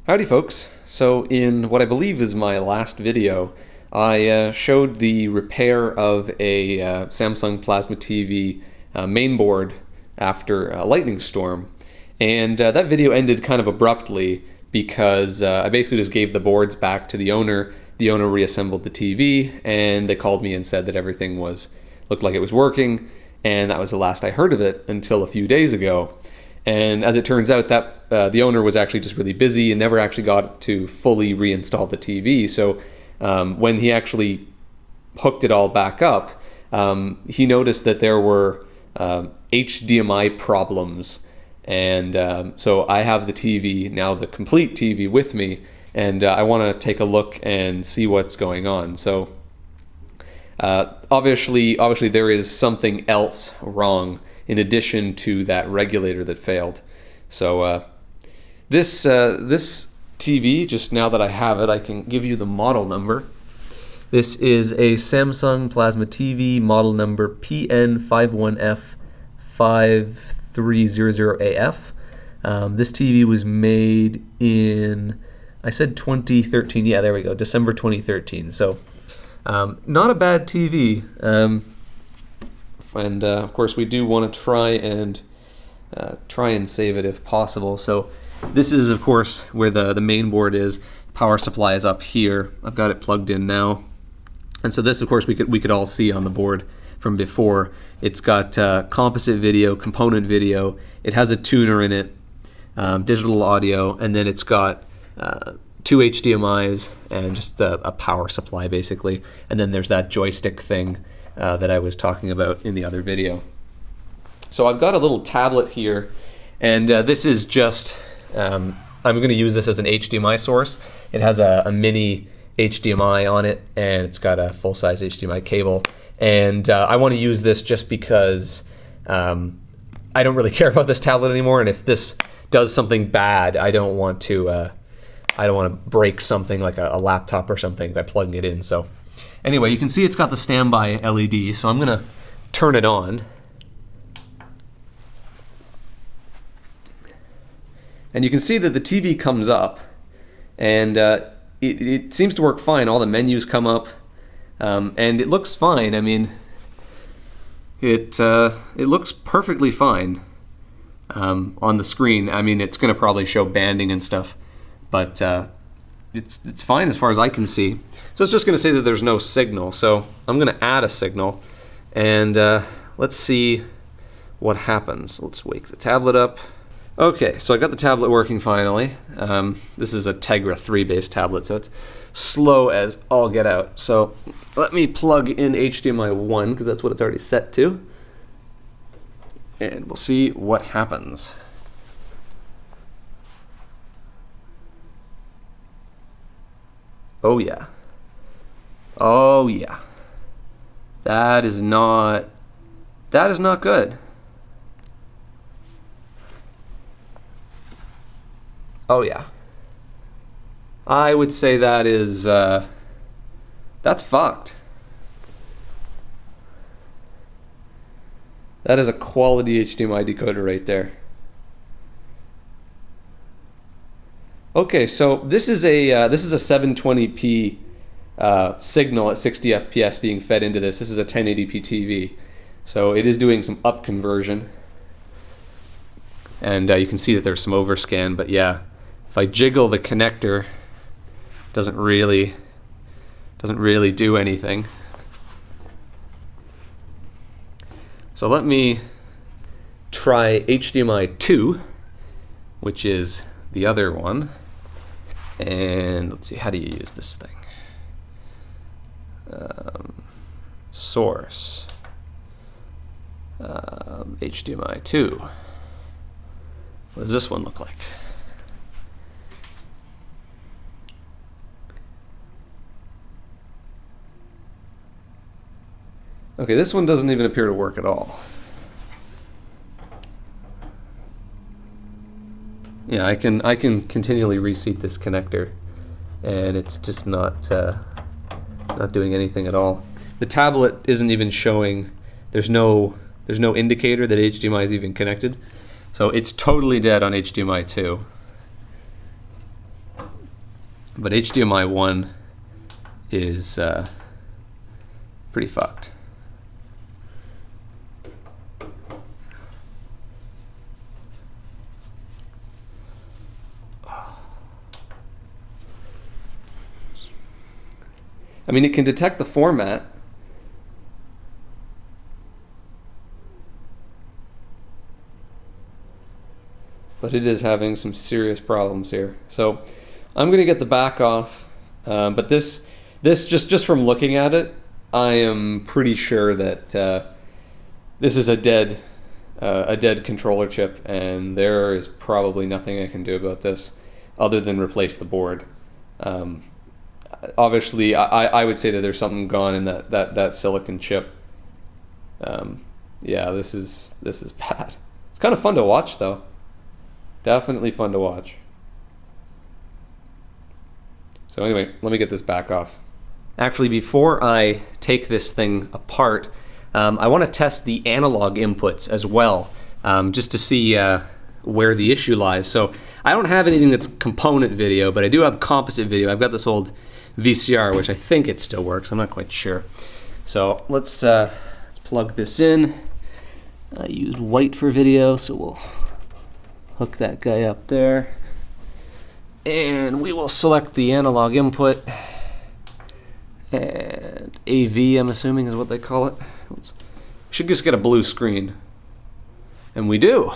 Howdy folks. So in what I believe is my last video, I showed the repair of a Samsung Plasma TV mainboard after a lightning storm. And that video ended kind of abruptly because I basically just gave the boards back to the owner. The owner reassembled the TV and they called me and said that everything looked like it was working, and that was the last I heard of it until a few days ago. And as it turns out, that the owner was actually just really busy and never actually got to fully reinstall the TV. So when he actually hooked it all back up, he noticed that there were HDMI problems. And so I have the TV, now the complete TV with me, and I want to take a look and see what's going on. So obviously there is something else wrong in addition to that regulator that failed. So this TV, just now that I have it, I can give you the model number. This is a Samsung Plasma TV, model number PN51F5300AF. This TV was made in, I said 2013, yeah, there we go, December 2013. So not a bad TV. And of course we do want to try and save it if possible. So this is of course where the main board is. Power supply is up here. I've got it plugged in now, and so this of course we could all see on the board from before. It's got composite video, component video. It has a tuner in it, digital audio, and then it's got two HDMIs and just a power supply basically. And then there's that joystick thing that I was talking about in the other video. So I've got a little tablet here, and this is just, I'm going to use this as an HDMI source. It has a mini HDMI on it, and it's got a full-size HDMI cable. And I want to use this just because I don't really care about this tablet anymore, and if this does something bad, I don't want to break something like a laptop or something by plugging it in. So anyway, you can see it's got the standby LED, so I'm going to turn it on. And you can see that the TV comes up, and it seems to work fine. All the menus come up, and it looks fine. I mean, it looks perfectly fine on the screen. I mean, it's going to probably show banding and stuff, but it's fine as far as I can see. So it's just going to say that there's no signal. So I'm going to add a signal, and let's see what happens. Let's wake the tablet up. Okay, so I got the tablet working finally. This is a Tegra 3 based tablet, so it's slow as all get out. So let me plug in HDMI 1 because that's what it's already set to, and we'll see what happens. Oh yeah. Oh yeah. That is not good. Oh yeah. I would say that is that's fucked. That is a quality HDMI decoder right there. Okay, so this is a 720p signal at 60 FPS being fed into this. This is a 1080p TV, so it is doing some up conversion, and you can see that there's some overscan. But yeah, if I jiggle the connector, it doesn't really do anything. So let me try HDMI 2, which is the other one. And let's see, how do you use this thing? Source. HDMI 2. What does this one look like? Okay, this one doesn't even appear to work at all. Yeah, I can continually reseat this connector, and it's just not doing anything at all. The tablet isn't even showing. There's no indicator that HDMI is even connected, so it's totally dead on HDMI 2. But HDMI 1 is pretty fucked. I mean, it can detect the format. But it is having some serious problems here. So I'm going to get the back off. But this just from looking at it, I am pretty sure that this is a dead controller chip, and there is probably nothing I can do about this other than replace the board. Obviously, I would say that there's something gone in that silicon chip. Yeah, this is bad. It's kind of fun to watch, though. Definitely fun to watch. So anyway, let me get this back off. Actually, before I take this thing apart, I want to test the analog inputs as well, just to see where the issue lies. So I don't have anything that's component video, but I do have composite video. I've got this old VCR, which I think it still works. I'm not quite sure. So let's plug this in. I used white for video, so we'll hook that guy up there. And we will select the analog input. And AV, I'm assuming, is what they call it. Should just get a blue screen. And we do.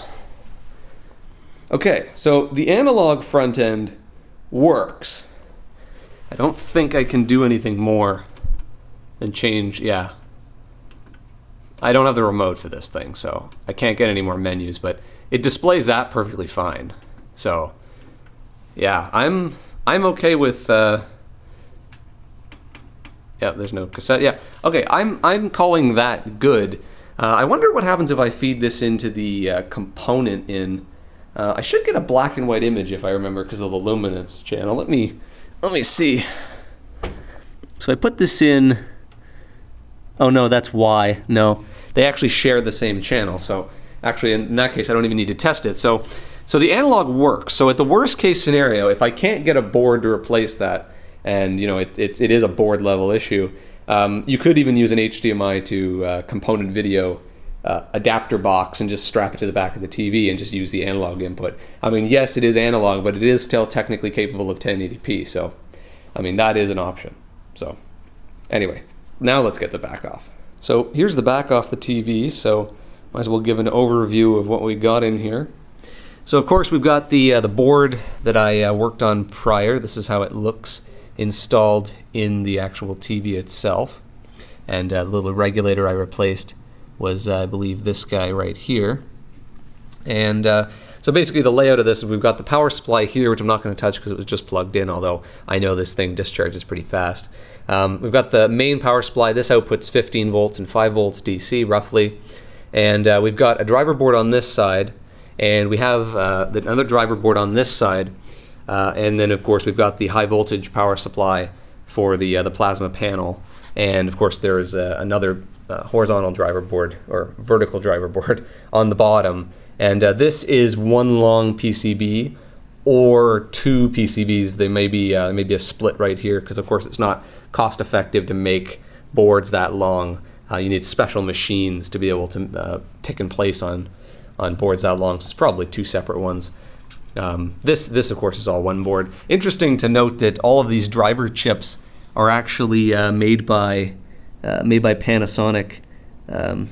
Okay, so the analog front end works. I don't think I can do anything more than change, yeah. I don't have the remote for this thing, so I can't get any more menus, but it displays that perfectly fine. So, yeah, I'm okay with, yeah, there's no cassette, yeah. Okay, I'm calling that good. I wonder what happens if I feed this into the component in. I should get a black and white image if I remember because of the luminance channel. Let me see. So I put this in. Oh no, that's Y. No, they actually share the same channel. So actually, in that case, I don't even need to test it. So the analog works. So at the worst case scenario, if I can't get a board to replace that, and you know it is a board level issue, you could even use an HDMI to component video adapter box and just strap it to the back of the TV and just use the analog input. I mean, yes, it is analog, but it is still technically capable of 1080p. So, I mean, that is an option. So, anyway, now let's get the back off. So here's the back off the TV. So, might as well give an overview of what we got in here. So, of course, we've got the board that I worked on prior. This is how it looks installed in the actual TV itself. And the little regulator I replaced was, I believe, this guy right here. And so basically the layout of this is we've got the power supply here, which I'm not going to touch because it was just plugged in, although I know this thing discharges pretty fast. We've got the main power supply. This outputs 15 volts and 5 volts DC, roughly. And we've got a driver board on this side, and we have another driver board on this side. And then, of course, we've got the high voltage power supply for the plasma panel. And, of course, there is another horizontal driver board or vertical driver board on the bottom, and this is one long PCB or two PCBs. They may be a split right here because of course it's not cost effective to make boards that long. You need special machines to be able to pick and place on boards that long, so it's probably two separate ones. This of course is all one board. Interesting to note that all of these driver chips are actually made by Panasonic,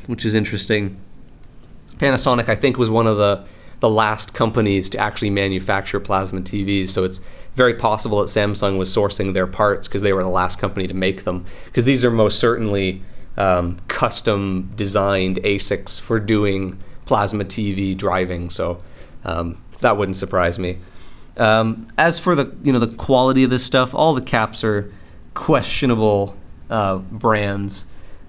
which is interesting. Panasonic, I think, was one of the last companies to actually manufacture plasma TVs, so it's very possible that Samsung was sourcing their parts because they were the last company to make them, because these are most certainly custom designed ASICs for doing plasma TV driving, so that wouldn't surprise me. As for the quality of this stuff, all the caps are questionable brands.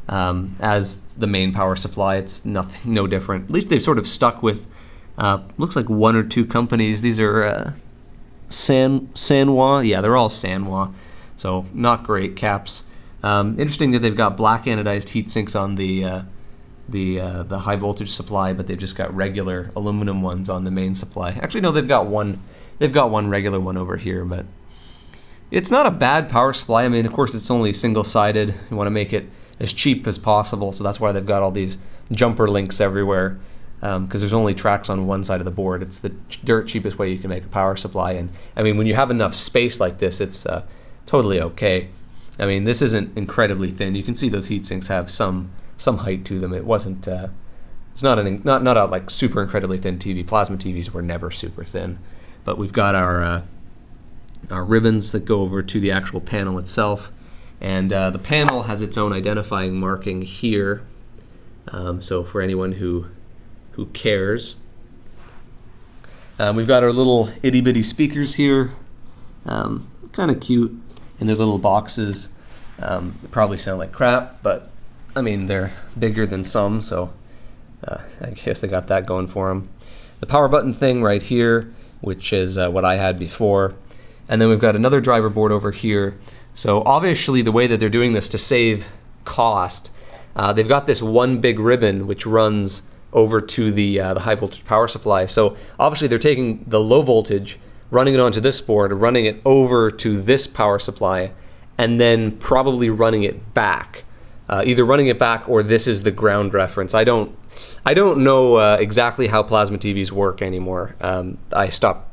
As the main power supply, it's no different. At least they've sort of stuck with looks like one or two companies. These are Sanwa. Yeah, they're all Sanwa, so not great caps. Interesting that they've got black anodized heat sinks on the high voltage supply, but they've just got regular aluminum ones on the main supply. Actually, no, they've got one regular one over here, but It's not a bad power supply. I mean, of course, it's only single-sided. You want to make it as cheap as possible, so that's why they've got all these jumper links everywhere, because there's only tracks on one side of the board. It's the dirt cheapest way you can make a power supply. And I mean, when you have enough space like this, it's totally okay. I mean, this isn't incredibly thin. You can see those heat sinks have some height to them. It wasn't. It's not a like super incredibly thin TV. Plasma TVs were never super thin, but we've got our ribbons that go over to the actual panel itself, and the panel has its own identifying marking here. So for anyone who cares, we've got our little itty bitty speakers here, kind of cute in their little boxes. They probably sound like crap, but I mean they're bigger than some, so I guess they got that going for them. The power button thing right here, which is what I had before. And then we've got another driver board over here. So obviously the way that they're doing this to save cost, they've got this one big ribbon which runs over to the high voltage power supply. So obviously they're taking the low voltage, running it onto this board, running it over to this power supply, and then probably running it back. Either running it back or this is the ground reference. I don't know exactly how plasma TVs work anymore. I stopped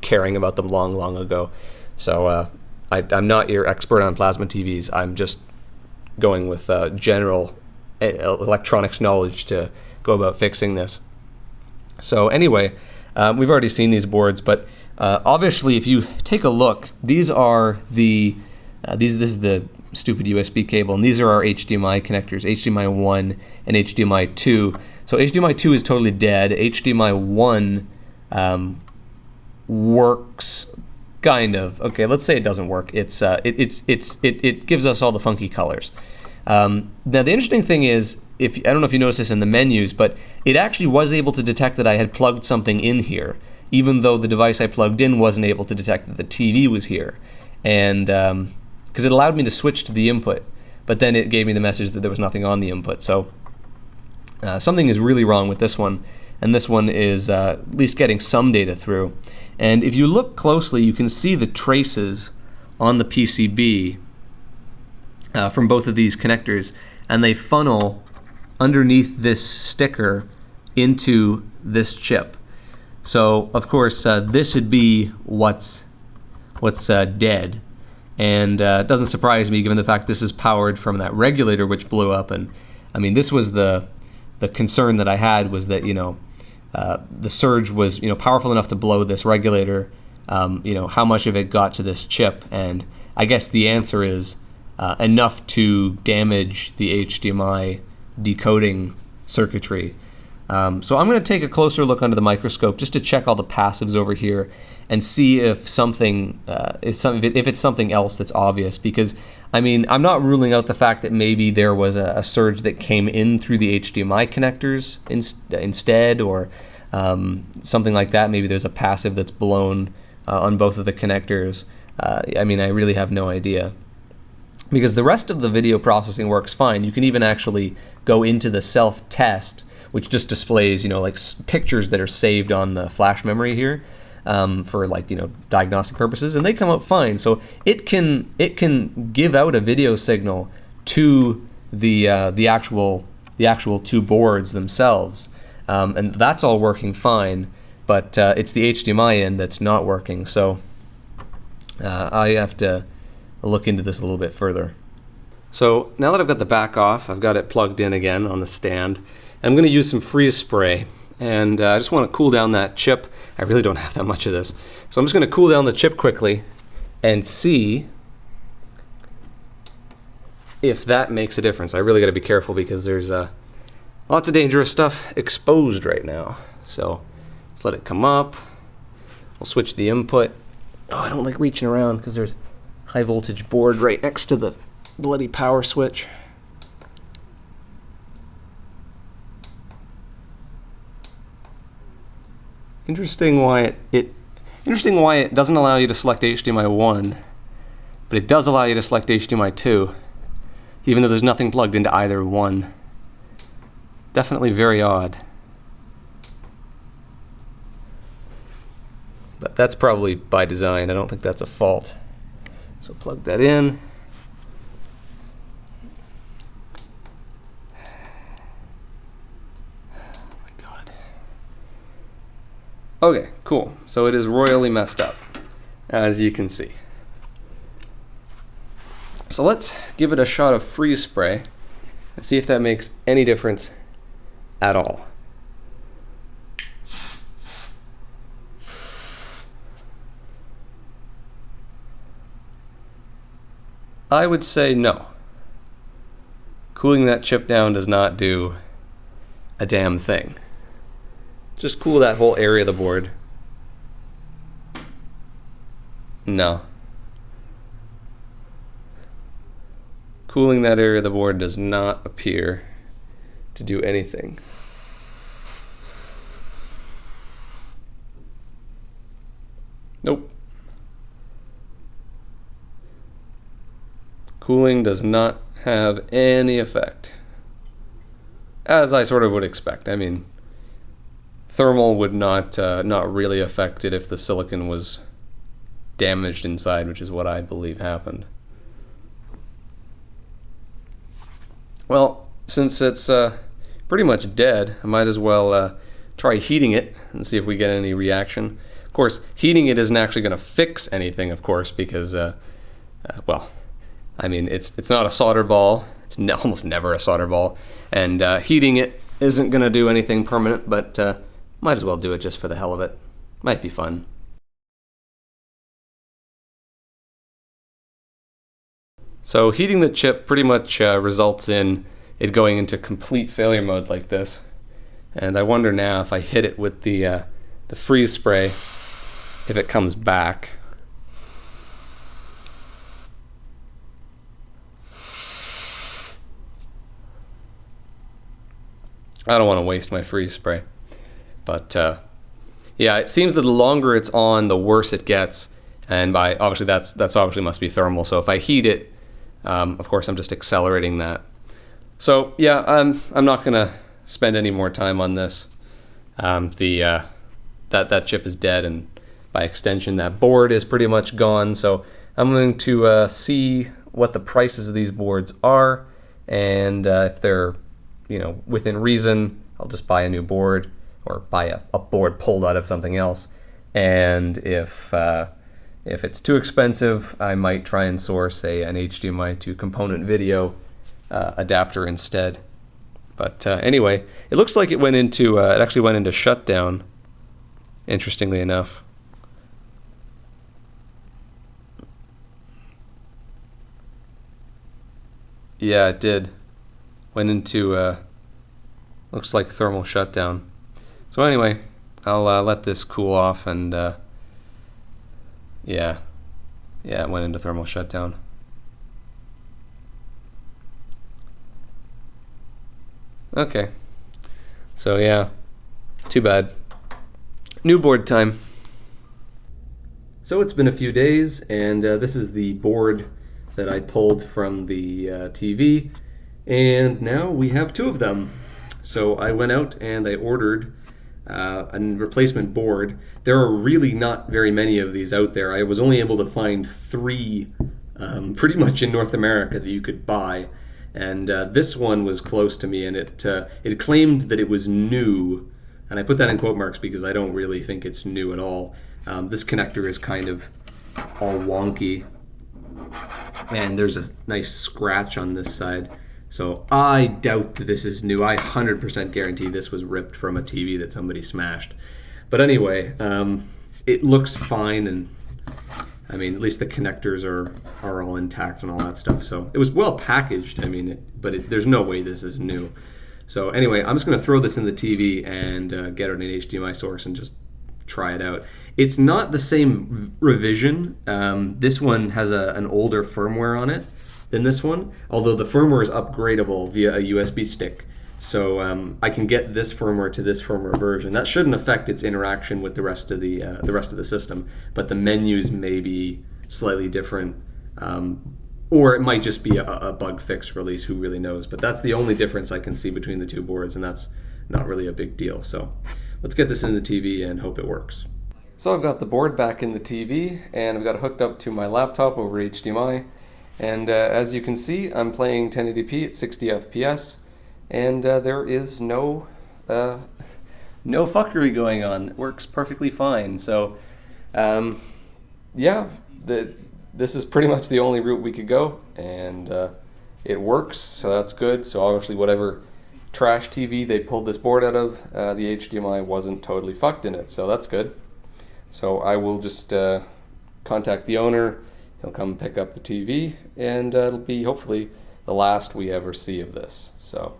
caring about them long ago. So I'm not your expert on plasma TVs. I'm just going with general electronics knowledge to go about fixing this. So anyway, we've already seen these boards, but obviously if you take a look, these are the this is the stupid USB cable, and these are our HDMI connectors, HDMI 1 and HDMI 2. So HDMI 2 is totally dead. HDMI 1 works kind of. Okay, let's say it doesn't work. It gives us all the funky colors. Now the interesting thing is, I don't know if you noticed this in the menus, but it actually was able to detect that I had plugged something in here, even though the device I plugged in wasn't able to detect that the TV was here, and because it allowed me to switch to the input, but then it gave me the message that there was nothing on the input. So something is really wrong with this one, and this one is at least getting some data through. And if you look closely, you can see the traces on the PCB from both of these connectors, and they funnel underneath this sticker into this chip. So of course this would be what's dead, and it doesn't surprise me given the fact this is powered from that regulator which blew up. And I mean, this was the concern that I had, was that the surge was powerful enough to blow this regulator. How much of it got to this chip? And I guess the answer is enough to damage the HDMI decoding circuitry. So I'm going to take a closer look under the microscope just to check all the passives over here and see if if it's something else that's obvious. Because I mean, I'm not ruling out the fact that maybe there was a surge that came in through the HDMI connectors instead, or something like that. Maybe there's a passive that's blown on both of the connectors. I mean, I really have no idea. Because the rest of the video processing works fine. You can even actually go into the self-test, which just displays, like pictures that are saved on the flash memory here for diagnostic purposes, and they come out fine. So it can give out a video signal to the actual two boards themselves, and that's all working fine. But it's the HDMI end that's not working. So I have to look into this a little bit further. So now that I've got the back off, I've got it plugged in again on the stand. I'm going to use some freeze spray, and I just want to cool down that chip. I really don't have that much of this. So I'm just going to cool down the chip quickly and see if that makes a difference. I really got to be careful because there's lots of dangerous stuff exposed right now. So let's let it come up. We'll switch the input. Oh, I don't like reaching around because there's high voltage board right next to the bloody power switch. Interesting why it doesn't allow you to select HDMI 1, but it does allow you to select HDMI 2, even though there's nothing plugged into either one. Definitely very odd. But that's probably by design. I don't think that's a fault. So plug that in. Oh my God. Okay, cool. So it is royally messed up, as you can see. So let's give it a shot of freeze spray and see if that makes any difference at all. I would say no. Cooling that chip down does not do a damn thing. Just cool that whole area of the board. No. Cooling that area of the board does not appear to do anything. Nope. Cooling does not have any effect. As I sort of would expect. I mean, thermal would not really affect it if the silicon was damaged inside, which is what I believe happened. Well, since it's pretty much dead, I might as well try heating it and see if we get any reaction. Of course, heating it isn't actually going to fix anything, of course, because, well, I mean, it's not a solder ball. It's almost never a solder ball. And heating it isn't going to do anything permanent, but might as well do it just for the hell of it. Might be fun. So heating the chip pretty much results in it going into complete failure mode like this. And I wonder now if I hit it with the freeze spray, if it comes back. I don't want to waste my freeze spray. But yeah, it seems that the longer it's on, the worse it gets. And by obviously that's obviously must be thermal. So if I heat it, of course I'm just accelerating that. So yeah, I'm not gonna spend any more time on this. That chip is dead, and by extension that board is pretty much gone. So I'm going to see what the prices of these boards are, and if they're within reason, I'll just buy a new board or buy a board pulled out of something else. And if it's too expensive, I might try and source an HDMI to component video adapter instead. But anyway, it looks like it actually went into shutdown, interestingly enough. Yeah, it did. Went into, looks like thermal shutdown. So anyway, I'll let this cool off, and yeah, it went into thermal shutdown. Okay, so yeah, too bad. New board time. So it's been a few days, and this is the board that I pulled from the TV, and now we have two of them. So I went out and I ordered a replacement board. There are really not very many of these out there. I was only able to find 3 pretty much in North America that you could buy, and this one was close to me, and it claimed that it was new, and I put that in quote marks because I don't really think it's new at all. This connector is kind of all wonky, and there's a nice scratch on this side. So I doubt that this is new. I 100% guarantee this was ripped from a TV that somebody smashed. But anyway, it looks fine, and I mean, at least the connectors are all intact and all that stuff. So it was well packaged. I mean, there's no way this is new. So anyway, I'm just going to throw this in the TV and get it an HDMI source and just try it out. It's not the same revision. This one has an older firmware on it than this one, although the firmware is upgradable via a USB stick. So I can get this firmware to this firmware version. That shouldn't affect its interaction with the rest of the system, but the menus may be slightly different, or it might just be a bug fix release. Who really knows? But that's the only difference I can see between the two boards, and that's not really a big deal. So let's get this in the TV and hope it works. So I've got the board back in the TV, and I've got it hooked up to my laptop over HDMI. And as you can see, I'm playing 1080p at 60 FPS, and there is no fuckery going on. It works perfectly fine. So, yeah, this is pretty much the only route we could go, and it works, so that's good. So obviously whatever trash TV they pulled this board out of, the HDMI wasn't totally fucked in it, so that's good. So I will just contact the owner. He'll come pick up the TV, and it'll be hopefully the last we ever see of this. So,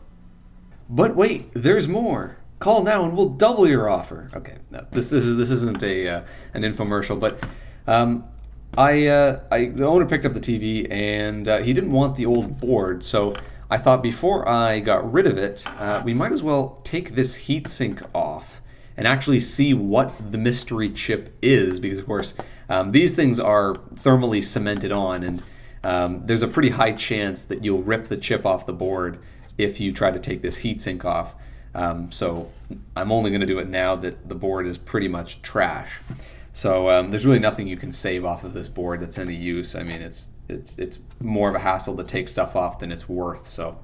but wait, there's more. Call now and we'll double your offer. Okay, no, this isn't an infomercial, but the owner picked up the TV, and he didn't want the old board, so I thought before I got rid of it, we might as well take this heatsink off and actually see what the mystery chip is, because of course these things are thermally cemented on, and there's a pretty high chance that you'll rip the chip off the board if you try to take this heatsink off. So I'm only going to do it now that the board is pretty much trash. So there's really nothing you can save off of this board that's any use. I mean, it's more of a hassle to take stuff off than it's worth, so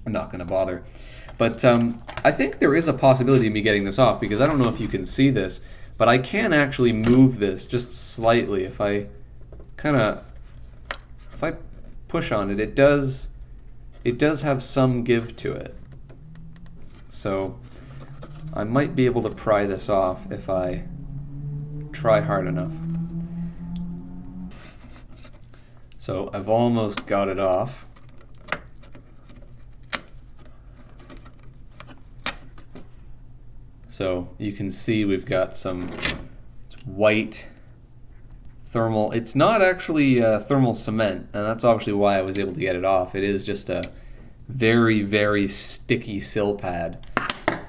I'm not going to bother. But I think there is a possibility of me getting this off, because I don't know if you can see this, but I can actually move this just slightly. If I push on it, it does have some give to it. So I might be able to pry this off if I try hard enough. So I've almost got it off. So you can see we've got some white thermal. It's not actually thermal cement, and that's obviously why I was able to get it off. It is just a very, very sticky sill pad.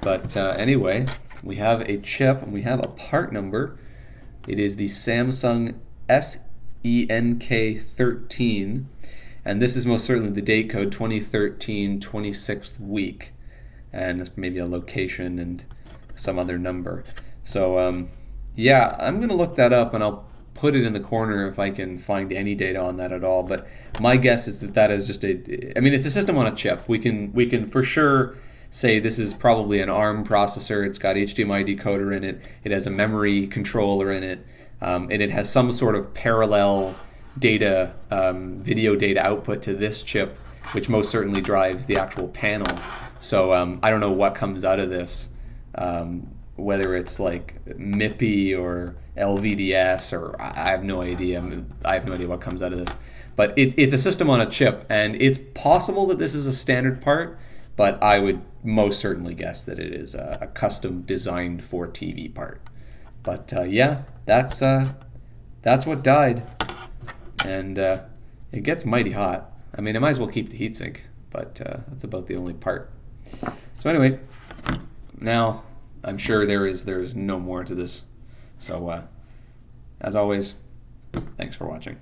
But anyway, we have a chip and we have a part number. It is the Samsung SENK13, and this is most certainly the date code 2013 26th week, and it's maybe a location and some other number. So yeah, I'm gonna look that up and I'll put it in the corner if I can find any data on that at all. But my guess is that is just it's a system on a chip. We can for sure say this is probably an ARM processor. It's got HDMI decoder in it. It has a memory controller in it, and it has some sort of parallel data, video data output to this chip, which most certainly drives the actual panel. So I don't know what comes out of this. Whether it's like MIPI or LVDS, or I have no idea. I have no idea what comes out of this. But it's a system on a chip, and it's possible that this is a standard part, but I would most certainly guess that it is a custom designed for TV part. But yeah, that's what died, and it gets mighty hot. I mean, I might as well keep the heatsink, but that's about the only part. So anyway, now I'm sure there's no more to this. So as always, thanks for watching.